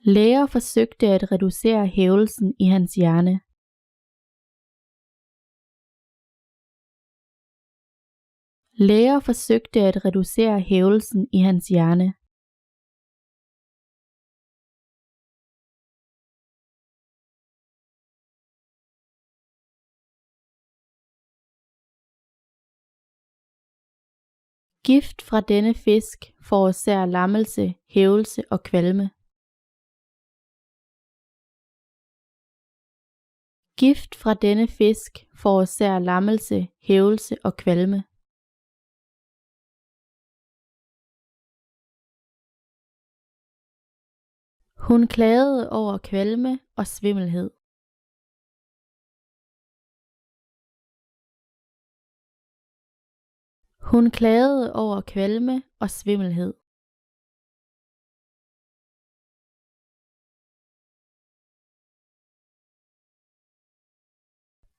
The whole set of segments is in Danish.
Læger forsøgte at reducere hævelsen i hans hjerne. Læger forsøgte at reducere hævelsen i hans hjerne. Gift fra denne fisk forårsager lammelse, hævelse og kvalme. Gift fra denne fisk forårsager lammelse, hævelse og kvalme. Hun klagede over kvalme og svimmelhed. Hun klagede over kvalme og svimmelhed.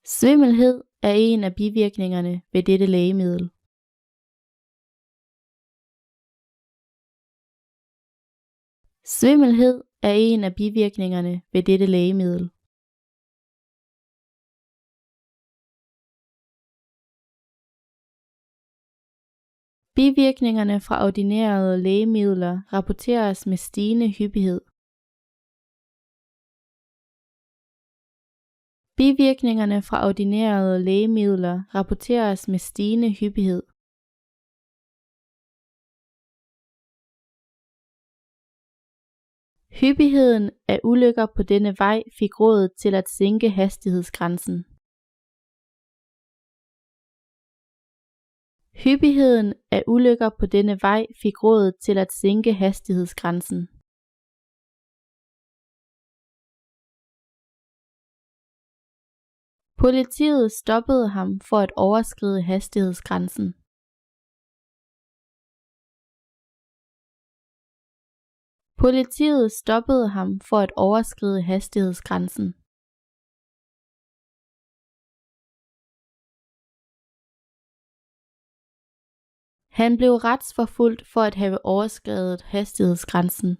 Svimmelhed er en af bivirkningerne ved dette lægemiddel. Svimmelhed er en af bivirkningerne ved dette lægemiddel. Bivirkningerne fra ordinerede lægemidler rapporteres med stigende hyppighed. Bivirkningerne fra ordinerede lægemidler rapporteres med stigende hyppighed. Hyppigheden af ulykker på denne vej fik rådet til at sænke hastighedsgrænsen. Hyppigheden af ulykker på denne vej fik rådet til at sænke hastighedsgrænsen. Politiet stoppede ham for at overskride hastighedsgrænsen. Politiet stoppede ham for at overskride hastighedsgrænsen. Han blev retsforfulgt for at have overskredet hastighedsgrænsen.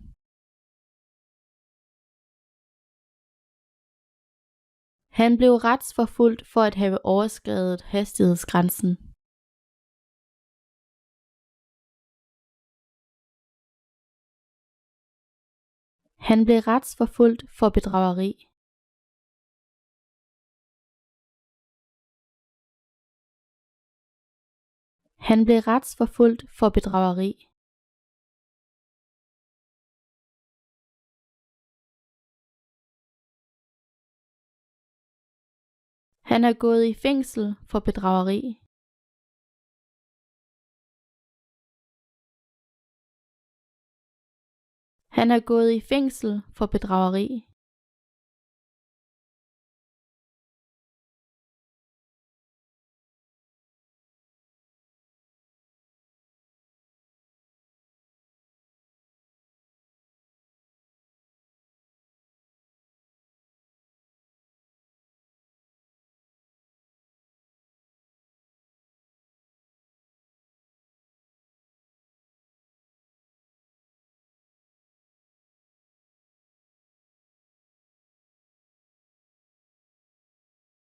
Han blev retsforfulgt for at have overskredet hastighedsgrænsen. Han blev retsforfulgt for bedrageri. Han blev retsforfulgt for bedrageri. Han er gået i fængsel for bedrageri. Han er gået i fængsel for bedrageri.